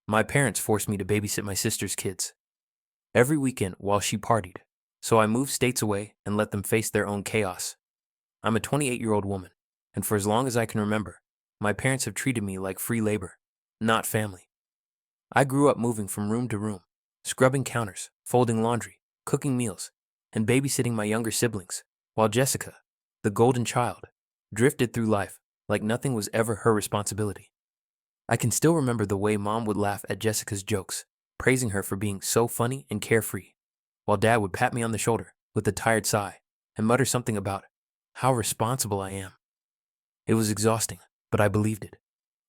My parents forced me to babysit my sister's kids every weekend while she partied, so I moved states away and let them face their own chaos. I'm a 28-year-old woman, and for as long as I can remember, my parents have treated me like free labor, not family. I grew up moving from room to room, scrubbing counters, folding laundry, cooking meals, and babysitting my younger siblings, while Jessica, the golden child, drifted through life like nothing was ever her responsibility. I can still remember the way Mom would laugh at Jessica's jokes, praising her for being so funny and carefree, while Dad would pat me on the shoulder with a tired sigh and mutter something about how responsible I am. It was exhausting, but I believed it.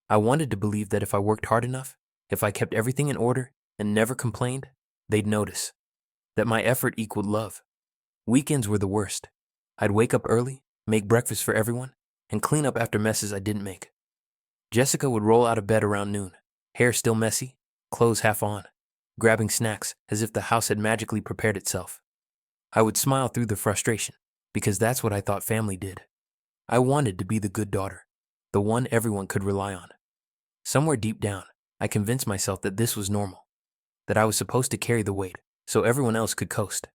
I wanted to believe that if I worked hard enough, if I kept everything in order and never complained, they'd notice. That my effort equaled love. Weekends were the worst. I'd wake up early, make breakfast for everyone, and clean up after messes I didn't make. Jessica would roll out of bed around noon, hair still messy, clothes half on, grabbing snacks as if the house had magically prepared itself. I would smile through the frustration, because that's what I thought family did. I wanted to be the good daughter, the one everyone could rely on. Somewhere deep down, I convinced myself that this was normal, that I was supposed to carry the weight so everyone else could coast.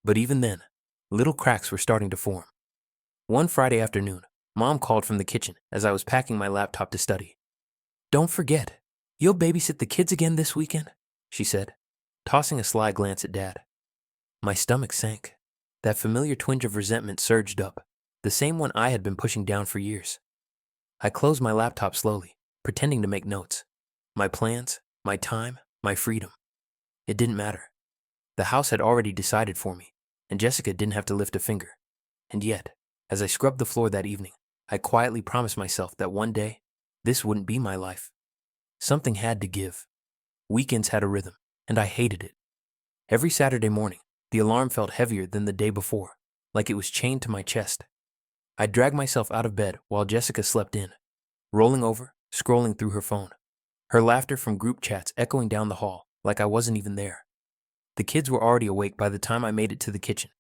But even then, little cracks were starting to form. One Friday afternoon, Mom called from the kitchen as I was packing my laptop to study. "Don't forget, you'll babysit the kids again this weekend," she said, tossing a sly glance at Dad. My stomach sank. That familiar twinge of resentment surged up, the same one I had been pushing down for years. I closed my laptop slowly, pretending to make notes. My plans, my time, my freedom. It didn't matter. The house had already decided for me, and Jessica didn't have to lift a finger. And yet, as I scrubbed the floor that evening, I quietly promised myself that one day, this wouldn't be my life. Something had to give. Weekends had a rhythm, and I hated it. Every Saturday morning, the alarm felt heavier than the day before, like it was chained to my chest. I dragged myself out of bed while Jessica slept in, rolling over, scrolling through her phone, her laughter from group chats echoing down the hall like I wasn't even there. The kids were already awake by the time I made it to the kitchen,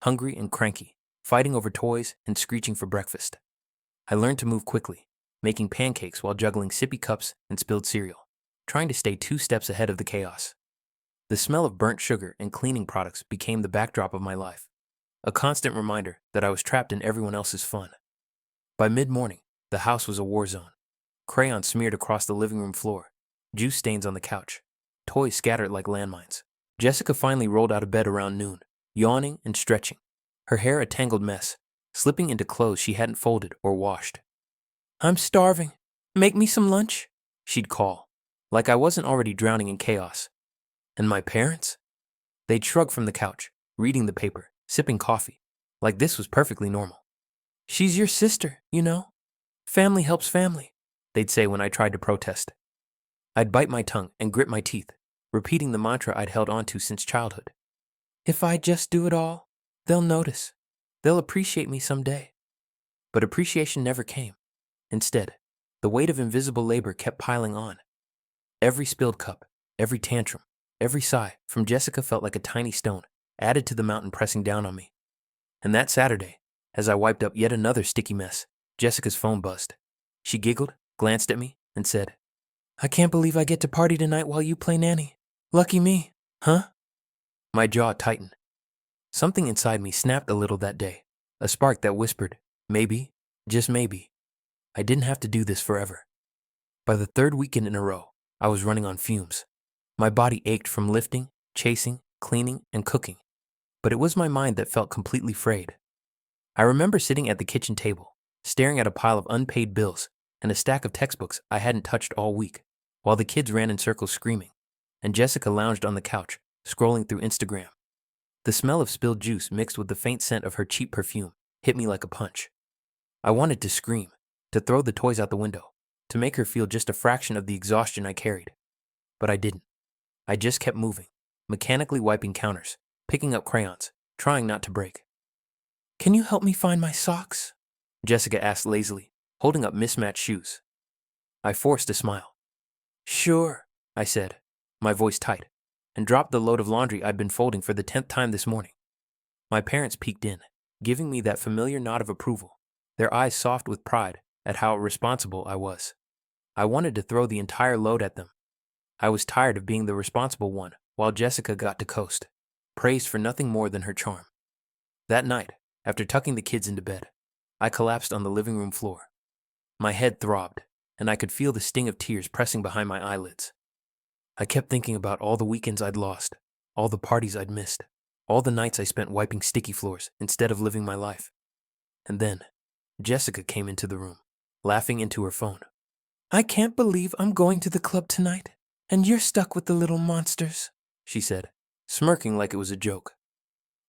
hungry and cranky, fighting over toys and screeching for breakfast. I learned to move quickly, making pancakes while juggling sippy cups and spilled cereal, trying to stay 2 steps ahead of the chaos. The smell of burnt sugar and cleaning products became the backdrop of my life, a constant reminder that I was trapped in everyone else's fun. By mid-morning, the house was a war zone. Crayons smeared across the living room floor, juice stains on the couch, toys scattered like landmines. Jessica finally rolled out of bed around noon, yawning and stretching, her hair a tangled mess, slipping into clothes she hadn't folded or washed. "I'm starving. Make me some lunch," she'd call, like I wasn't already drowning in chaos. And my parents? They'd shrug from the couch, reading the paper, sipping coffee, like this was perfectly normal. "She's your sister, you know. Family helps family," they'd say when I tried to protest. I'd bite my tongue and grit my teeth, repeating the mantra I'd held onto since childhood. "If I just do it all, they'll notice. They'll appreciate me someday." But appreciation never came. Instead, the weight of invisible labor kept piling on. Every spilled cup, every tantrum, every sigh from Jessica felt like a tiny stone added to the mountain pressing down on me. And that Saturday, as I wiped up yet another sticky mess, Jessica's phone buzzed. She giggled, glanced at me, and said, "I can't believe I get to party tonight while you play nanny. Lucky me, huh?" My jaw tightened. Something inside me snapped a little that day, a spark that whispered, maybe, just maybe, I didn't have to do this forever. By the 3rd weekend in a row, I was running on fumes. My body ached from lifting, chasing, cleaning, and cooking, but it was my mind that felt completely frayed. I remember sitting at the kitchen table, staring at a pile of unpaid bills and a stack of textbooks I hadn't touched all week, while the kids ran in circles screaming, and Jessica lounged on the couch, scrolling through Instagram. The smell of spilled juice mixed with the faint scent of her cheap perfume hit me like a punch. I wanted to scream, to throw the toys out the window, to make her feel just a fraction of the exhaustion I carried. But I didn't. I just kept moving, mechanically wiping counters, picking up crayons, trying not to break. "Can you help me find my socks?" Jessica asked lazily, holding up mismatched shoes. I forced a smile. "Sure," I said, my voice tight, and dropped the load of laundry I'd been folding for the 10th time this morning. My parents peeked in, giving me that familiar nod of approval, their eyes soft with pride at how responsible I was. I wanted to throw the entire load at them. I was tired of being the responsible one while Jessica got to coast, praised for nothing more than her charm. That night, after tucking the kids into bed, I collapsed on the living room floor. My head throbbed, and I could feel the sting of tears pressing behind my eyelids. I kept thinking about all the weekends I'd lost, all the parties I'd missed, all the nights I spent wiping sticky floors instead of living my life. And then, Jessica came into the room, laughing into her phone. "I can't believe I'm going to the club tonight, and you're stuck with the little monsters," she said, smirking like it was a joke.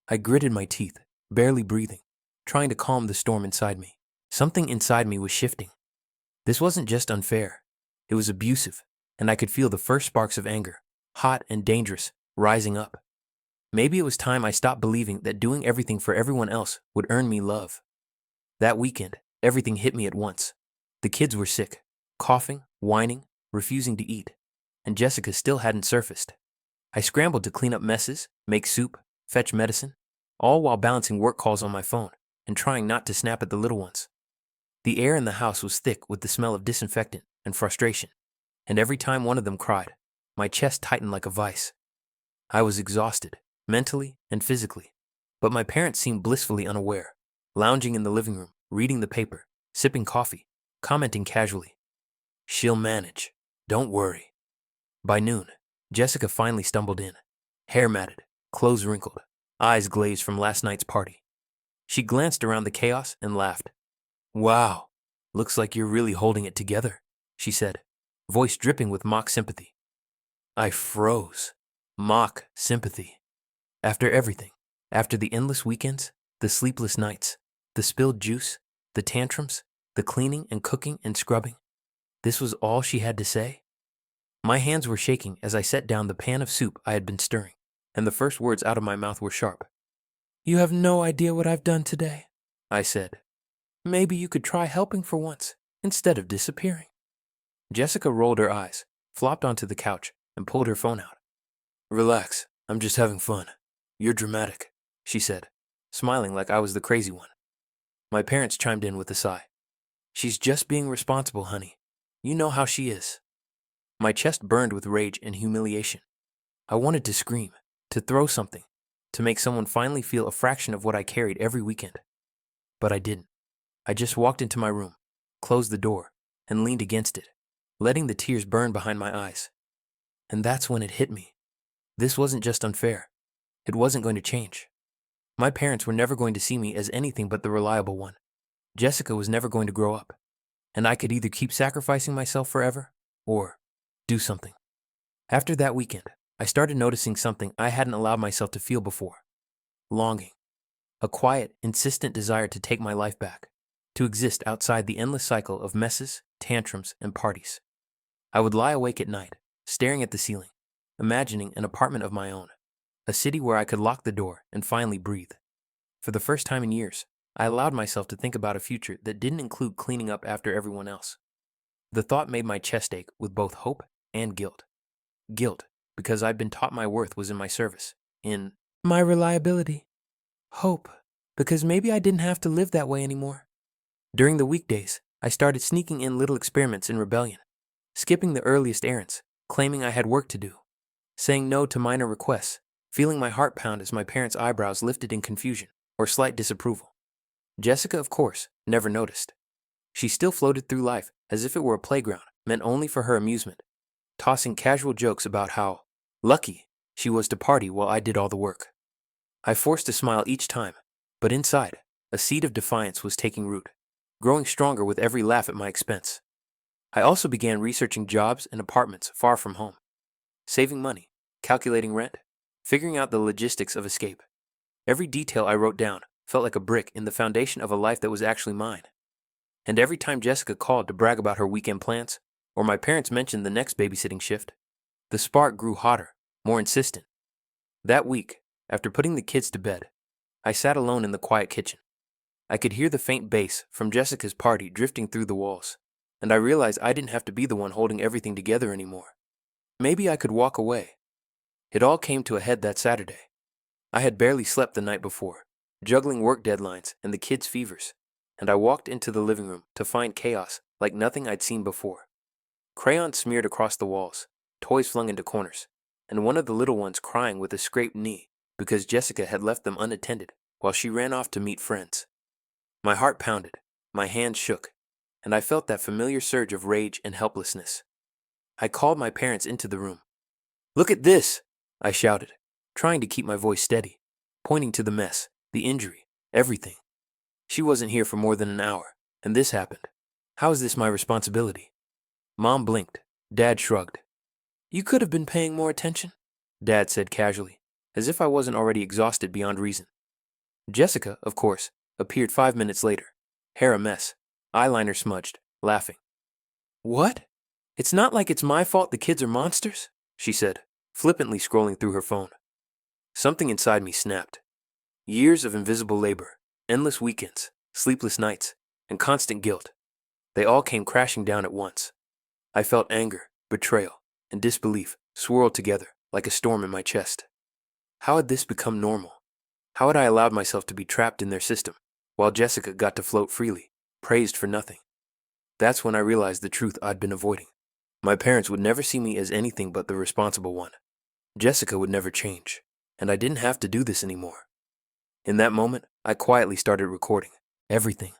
I gritted my teeth, barely breathing, trying to calm the storm inside me. Something inside me was shifting. This wasn't just unfair. It was abusive, and I could feel the first sparks of anger, hot and dangerous, rising up. Maybe it was time I stopped believing that doing everything for everyone else would earn me love. That weekend, everything hit me at once. The kids were sick, coughing, whining, refusing to eat, and Jessica still hadn't surfaced. I scrambled to clean up messes, make soup, fetch medicine, all while balancing work calls on my phone and trying not to snap at the little ones. The air in the house was thick with the smell of disinfectant and frustration, and every time one of them cried, my chest tightened like a vice. I was exhausted, mentally and physically, but my parents seemed blissfully unaware, lounging in the living room, reading the paper, sipping coffee, commenting casually. "She'll manage. Don't worry." By noon, Jessica finally stumbled in, hair matted, clothes wrinkled, eyes glazed from last night's party. She glanced around the chaos and laughed. "Wow, looks like you're really holding it together," she said, voice dripping with mock sympathy. I froze. Mock sympathy. After everything, after the endless weekends, the sleepless nights, the spilled juice, the tantrums, the cleaning and cooking and scrubbing, this was all she had to say? My hands were shaking as I set down the pan of soup I had been stirring, and the first words out of my mouth were sharp. "You have no idea what I've done today," I said. "Maybe you could try helping for once, instead of disappearing." Jessica rolled her eyes, flopped onto the couch, and pulled her phone out. "Relax, I'm just having fun. You're dramatic," she said, smiling like I was the crazy one. My parents chimed in with a sigh. "She's just being responsible, honey. You know how she is." My chest burned with rage and humiliation. I wanted to scream, to throw something, to make someone finally feel a fraction of what I carried every weekend. But I didn't. I just walked into my room, closed the door, and leaned against it, letting the tears burn behind my eyes. And that's when it hit me. This wasn't just unfair. It wasn't going to change. My parents were never going to see me as anything but the reliable one. Jessica was never going to grow up. And I could either keep sacrificing myself forever, or do something. After that weekend, I started noticing something I hadn't allowed myself to feel before. Longing. A quiet, insistent desire to take my life back, to exist outside the endless cycle of messes, tantrums, and parties. I would lie awake at night, staring at the ceiling, imagining an apartment of my own, a city where I could lock the door and finally breathe. For the first time in years, I allowed myself to think about a future that didn't include cleaning up after everyone else. The thought made my chest ache with both hope and guilt. Guilt, because I'd been taught my worth was in my service, in my reliability. Hope, because maybe I didn't have to live that way anymore. During the weekdays, I started sneaking in little experiments in rebellion, skipping the earliest errands, claiming I had work to do, saying no to minor requests, feeling my heart pound as my parents' eyebrows lifted in confusion or slight disapproval. Jessica, of course, never noticed. She still floated through life as if it were a playground meant only for her amusement, tossing casual jokes about how lucky she was to party while I did all the work. I forced a smile each time, but inside, a seed of defiance was taking root, growing stronger with every laugh at my expense. I also began researching jobs and apartments far from home, saving money, calculating rent, figuring out the logistics of escape. Every detail I wrote down felt like a brick in the foundation of a life that was actually mine. And every time Jessica called to brag about her weekend plans, or my parents mentioned the next babysitting shift, the spark grew hotter, more insistent. That week, after putting the kids to bed, I sat alone in the quiet kitchen. I could hear the faint bass from Jessica's party drifting through the walls, and I realized I didn't have to be the one holding everything together anymore. Maybe I could walk away. It all came to a head that Saturday. I had barely slept the night before, juggling work deadlines and the kids' fevers, and I walked into the living room to find chaos like nothing I'd seen before. Crayon smeared across the walls, toys flung into corners, and one of the little ones crying with a scraped knee because Jessica had left them unattended while she ran off to meet friends. My heart pounded, my hands shook, and I felt that familiar surge of rage and helplessness. I called my parents into the room. "Look at this!" I shouted, trying to keep my voice steady, pointing to the mess, the injury, everything. She wasn't here for more than an hour, and this happened. How is this my responsibility? Mom blinked. Dad shrugged. "You could have been paying more attention," Dad said casually, as if I wasn't already exhausted beyond reason. Jessica, of course, appeared 5 minutes later, hair a mess, eyeliner smudged, laughing. "What? It's not like it's my fault the kids are monsters," she said, flippantly scrolling through her phone. Something inside me snapped. Years of invisible labor, endless weekends, sleepless nights, and constant guilt. They all came crashing down at once. I felt anger, betrayal, and disbelief swirled together like a storm in my chest. How had this become normal? How had I allowed myself to be trapped in their system, while Jessica got to float freely, praised for nothing? That's when I realized the truth I'd been avoiding. My parents would never see me as anything but the responsible one. Jessica would never change, and I didn't have to do this anymore. In that moment, I quietly started recording everything.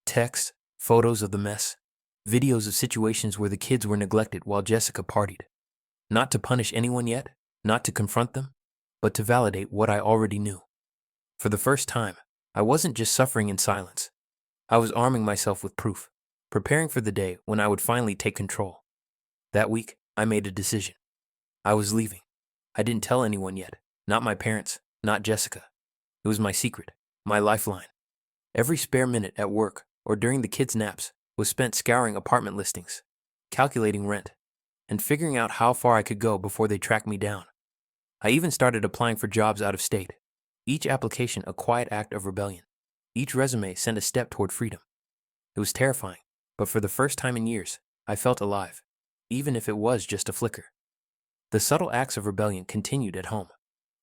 Texts, photos of the mess, videos of situations where the kids were neglected while Jessica partied. Not to punish anyone yet, not to confront them, but to validate what I already knew. For the first time, I wasn't just suffering in silence. I was arming myself with proof, preparing for the day when I would finally take control. That week, I made a decision. I was leaving. I didn't tell anyone yet, not my parents, not Jessica. It was my secret, my lifeline. Every spare minute at work or during the kids' naps was spent scouring apartment listings, calculating rent, and figuring out how far I could go before they tracked me down. I even started applying for jobs out of state, each application a quiet act of rebellion. Each resume sent a step toward freedom. It was terrifying, but for the first time in years, I felt alive, even if it was just a flicker. The subtle acts of rebellion continued at home.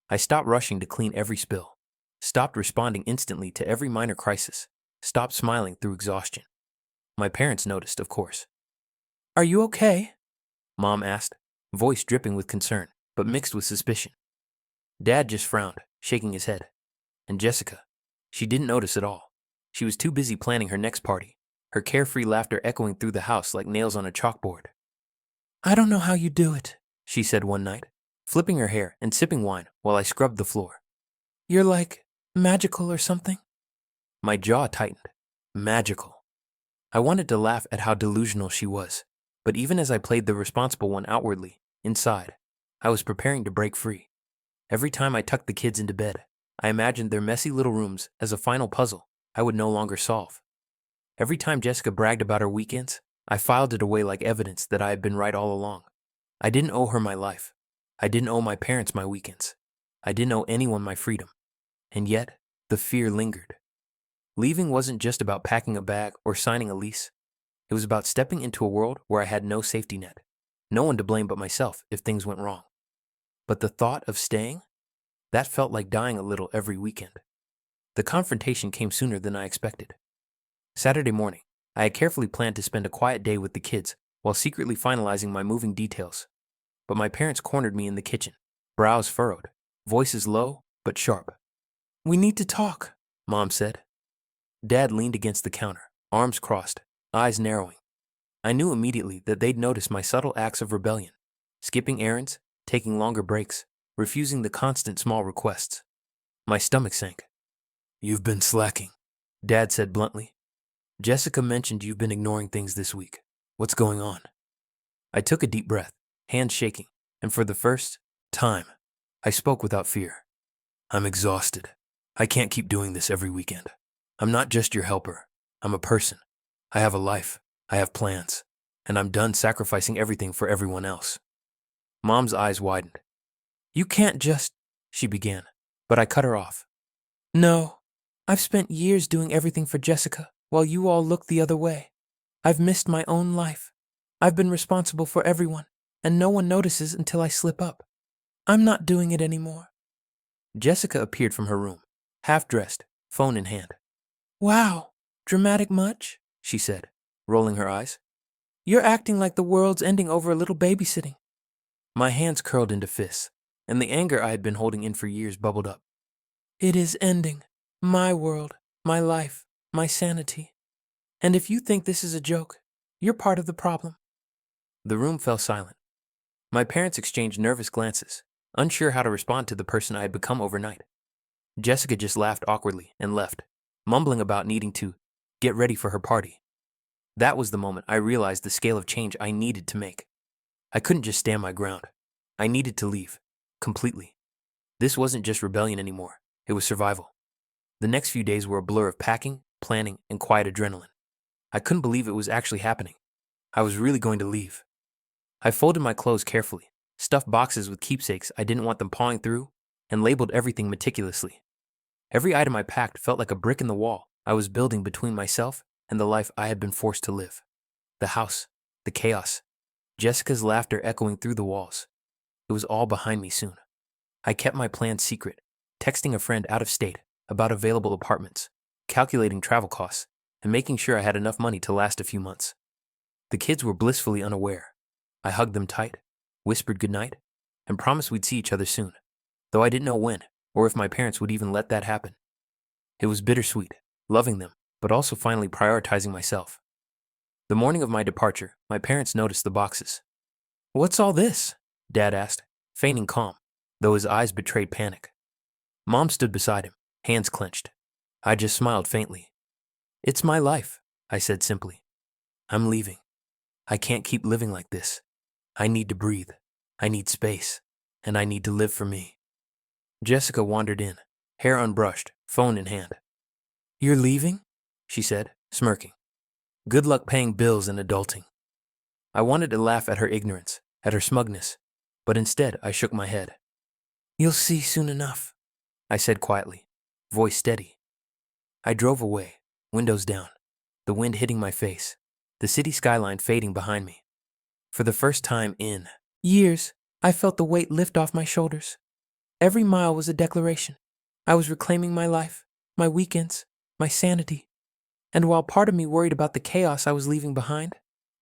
I stopped rushing to clean every spill, stopped responding instantly to every minor crisis, stopped smiling through exhaustion. My parents noticed, of course. "Are you okay?" Mom asked, voice dripping with concern, but mixed with suspicion. Dad just frowned, shaking his head. And Jessica, she didn't notice at all. She was too busy planning her next party, her carefree laughter echoing through the house like nails on a chalkboard. "I don't know how you do it," she said one night, flipping her hair and sipping wine while I scrubbed the floor. "You're like magical or something." My jaw tightened. Magical. I wanted to laugh at how delusional she was, but even as I played the responsible one outwardly, inside, I was preparing to break free. Every time I tucked the kids into bed, I imagined their messy little rooms as a final puzzle I would no longer solve. Every time Jessica bragged about her weekends, I filed it away like evidence that I had been right all along. I didn't owe her my life. I didn't owe my parents my weekends. I didn't owe anyone my freedom. And yet, the fear lingered. Leaving wasn't just about packing a bag or signing a lease. It was about stepping into a world where I had no safety net, no one to blame but myself if things went wrong. But the thought of staying? That felt like dying a little every weekend. The confrontation came sooner than I expected. Saturday morning, I had carefully planned to spend a quiet day with the kids while secretly finalizing my moving details. But my parents cornered me in the kitchen, brows furrowed, voices low but sharp. "We need to talk," Mom said. Dad leaned against the counter, arms crossed, eyes narrowing. I knew immediately that they'd noticed my subtle acts of rebellion, skipping errands, taking longer breaks, refusing the constant small requests. My stomach sank. "You've been slacking," Dad said bluntly. "Jessica mentioned you've been ignoring things this week. What's going on?" I took a deep breath, hands shaking, and for the first time, I spoke without fear. "I'm exhausted. I can't keep doing this every weekend. I'm not just your helper. I'm a person. I have a life. I have plans. And I'm done sacrificing everything for everyone else." Mom's eyes widened. "You can't just," she began, but I cut her off. "No, I've spent years doing everything for Jessica while you all look the other way. I've missed my own life. I've been responsible for everyone, and no one notices until I slip up. I'm not doing it anymore." Jessica appeared from her room, half-dressed, phone in hand. "Wow, dramatic much?" she said, rolling her eyes. "You're acting like the world's ending over a little babysitting." My hands curled into fists, and the anger I had been holding in for years bubbled up. It is ending. My world, my life, my sanity. And if you think this is a joke, you're part of the problem. The room fell silent. My parents exchanged nervous glances, unsure how to respond to the person I had become overnight. Jessica just laughed awkwardly and left, mumbling about needing to get ready for her party. That was the moment I realized the scale of change I needed to make. I couldn't just stand my ground. I needed to leave, completely. This wasn't just rebellion anymore, it was survival. The next few days were a blur of packing, planning, and quiet adrenaline. I couldn't believe it was actually happening. I was really going to leave. I folded my clothes carefully, stuffed boxes with keepsakes I didn't want them pawing through, and labeled everything meticulously. Every item I packed felt like a brick in the wall I was building between myself and the life I had been forced to live. The house, the chaos, Jessica's laughter echoing through the walls. It was all behind me soon. I kept my plans secret, texting a friend out of state about available apartments, calculating travel costs, and making sure I had enough money to last a few months. The kids were blissfully unaware. I hugged them tight, whispered goodnight, and promised we'd see each other soon, though I didn't know when or if my parents would even let that happen. It was bittersweet, loving them, but also finally prioritizing myself. The morning of my departure, my parents noticed the boxes. What's all this? Dad asked, feigning calm, though his eyes betrayed panic. Mom stood beside him, hands clenched. I just smiled faintly. It's my life, I said simply. I'm leaving. I can't keep living like this. I need to breathe. I need space. And I need to live for me. Jessica wandered in, hair unbrushed, phone in hand. You're leaving? She said, smirking. Good luck paying bills and adulting. I wanted to laugh at her ignorance, at her smugness, but instead I shook my head. You'll see soon enough, I said quietly, voice steady. I drove away, windows down, the wind hitting my face, the city skyline fading behind me. For the first time in years, I felt the weight lift off my shoulders. Every mile was a declaration. I was reclaiming my life, my weekends, my sanity. And while part of me worried about the chaos I was leaving behind,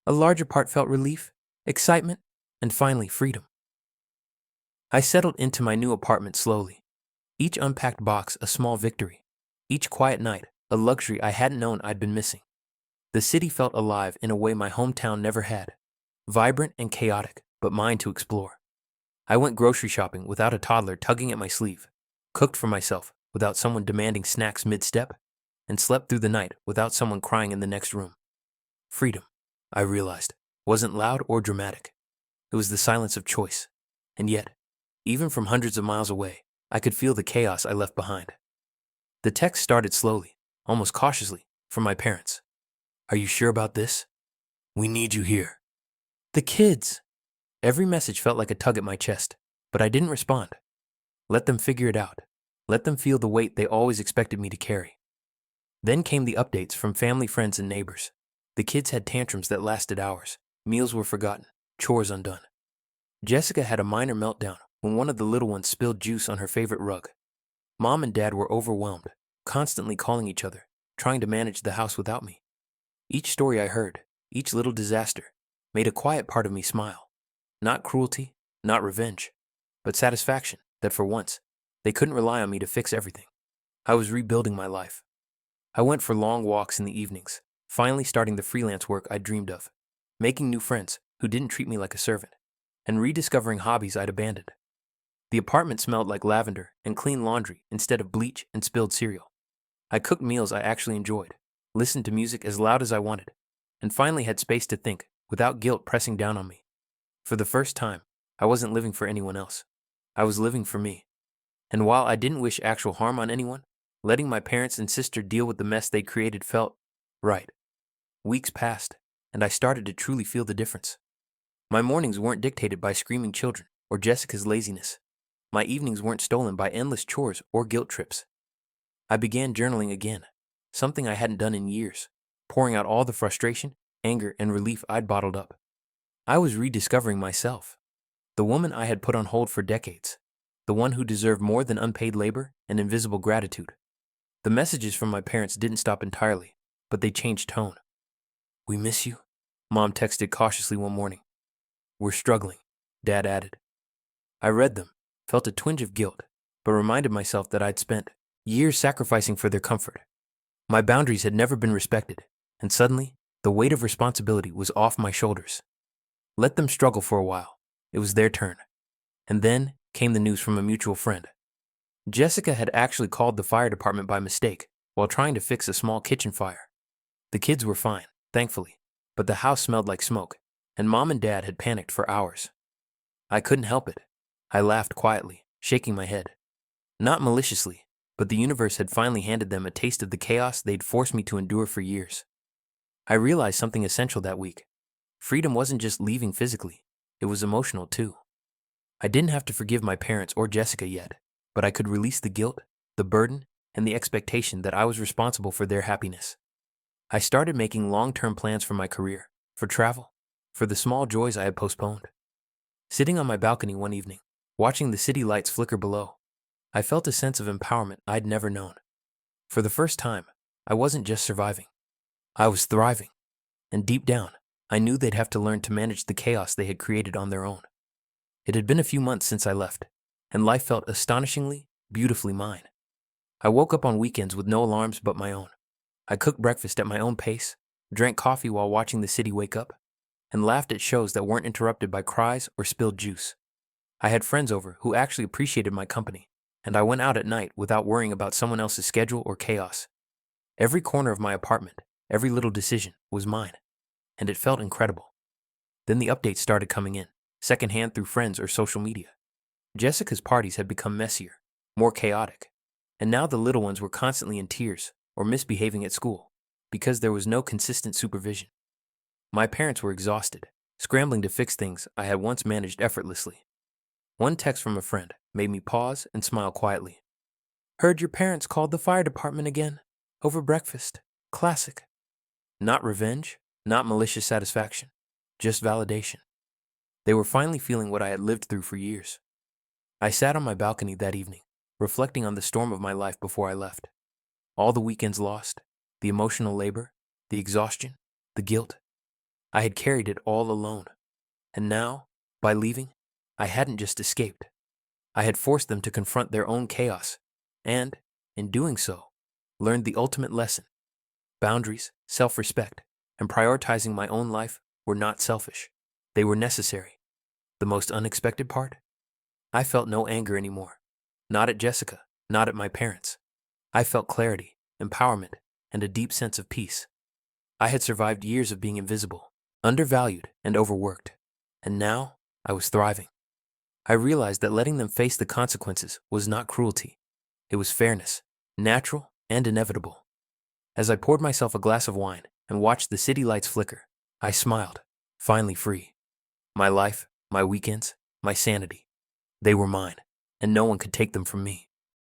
a larger part felt relief, excitement, and finally freedom. I settled into my new apartment slowly, each unpacked box a small victory, each quiet night a luxury I hadn't known I'd been missing. The city felt alive in a way my hometown never had, vibrant and chaotic, but mine to explore. I went grocery shopping without a toddler tugging at my sleeve, cooked for myself without someone demanding snacks mid-step, and slept through the night without someone crying in the next room. Freedom, I realized, wasn't loud or dramatic. It was the silence of choice. And yet, even from hundreds of miles away, I could feel the chaos I left behind. The text started slowly, almost cautiously, from my parents. Are you sure about this? We need you here. The kids. Every message felt like a tug at my chest, but I didn't respond. Let them figure it out. Let them feel the weight they always expected me to carry. Then came the updates from family, friends, and neighbors. The kids had tantrums that lasted hours. Meals were forgotten, chores undone. Jessica had a minor meltdown when one of the little ones spilled juice on her favorite rug. Mom and Dad were overwhelmed, constantly calling each other, trying to manage the house without me. Each story I heard, each little disaster, made a quiet part of me smile. Not cruelty, not revenge, but satisfaction that for once, they couldn't rely on me to fix everything. I was rebuilding my life. I went for long walks in the evenings, finally starting the freelance work I dreamed of, making new friends who didn't treat me like a servant, and rediscovering hobbies I'd abandoned. The apartment smelled like lavender and clean laundry instead of bleach and spilled cereal. I cooked meals I actually enjoyed, listened to music as loud as I wanted, and finally had space to think without guilt pressing down on me. For the first time, I wasn't living for anyone else. I was living for me. And while I didn't wish actual harm on anyone, letting my parents and sister deal with the mess they created felt right. Weeks passed, and I started to truly feel the difference. My mornings weren't dictated by screaming children or Jessica's laziness. My evenings weren't stolen by endless chores or guilt trips. I began journaling again, something I hadn't done in years, pouring out all the frustration, anger, and relief I'd bottled up. I was rediscovering myself, the woman I had put on hold for decades, the one who deserved more than unpaid labor and invisible gratitude. The messages from my parents didn't stop entirely, but they changed tone. We miss you, Mom texted cautiously one morning. We're struggling, Dad added, I read them, felt a twinge of guilt, but reminded myself that I'd spent years sacrificing for their comfort. My boundaries had never been respected, and suddenly, the weight of responsibility was off my shoulders. Let them struggle for a while. It was their turn. And then came the news from a mutual friend. Jessica had actually called the fire department by mistake while trying to fix a small kitchen fire. The kids were fine, thankfully, but the house smelled like smoke, and Mom and Dad had panicked for hours. I couldn't help it. I laughed quietly, shaking my head. Not maliciously, but the universe had finally handed them a taste of the chaos they'd forced me to endure for years. I realized something essential that week. Freedom wasn't just leaving physically, it was emotional too. I didn't have to forgive my parents or Jessica yet, but I could release the guilt, the burden, and the expectation that I was responsible for their happiness. I started making long-term plans for my career, for travel, for the small joys I had postponed. Sitting on my balcony one evening, watching the city lights flicker below, I felt a sense of empowerment I'd never known. For the first time, I wasn't just surviving. I was thriving. And deep down, I knew they'd have to learn to manage the chaos they had created on their own. It had been a few months since I left, and life felt astonishingly, beautifully mine. I woke up on weekends with no alarms but my own. I cooked breakfast at my own pace, drank coffee while watching the city wake up, and laughed at shows that weren't interrupted by cries or spilled juice. I had friends over who actually appreciated my company, and I went out at night without worrying about someone else's schedule or chaos. Every corner of my apartment, every little decision was mine, and it felt incredible. Then the updates started coming in, secondhand through friends or social media. Jessica's parties had become messier, more chaotic, and now the little ones were constantly in tears or misbehaving at school because there was no consistent supervision. My parents were exhausted, scrambling to fix things I had once managed effortlessly. One text from a friend made me pause and smile quietly. "Heard your parents called the fire department again, over breakfast. Classic." Not revenge, not malicious satisfaction, just validation. They were finally feeling what I had lived through for years. I sat on my balcony that evening, reflecting on the storm of my life before I left. All the weekends lost, the emotional labor, the exhaustion, the guilt. I had carried it all alone. And now, by leaving, I hadn't just escaped. I had forced them to confront their own chaos, and, in doing so, learned the ultimate lesson. Boundaries, self-respect, and prioritizing my own life were not selfish. They were necessary. The most unexpected part? I felt no anger anymore. Not at Jessica, not at my parents. I felt clarity, empowerment, and a deep sense of peace. I had survived years of being invisible, undervalued, and overworked. And now, I was thriving. I realized that letting them face the consequences was not cruelty. It was fairness, natural and inevitable. As I poured myself a glass of wine and watched the city lights flicker, I smiled, finally free. My life, my weekends, my sanity. They were mine, and no one could take them from me.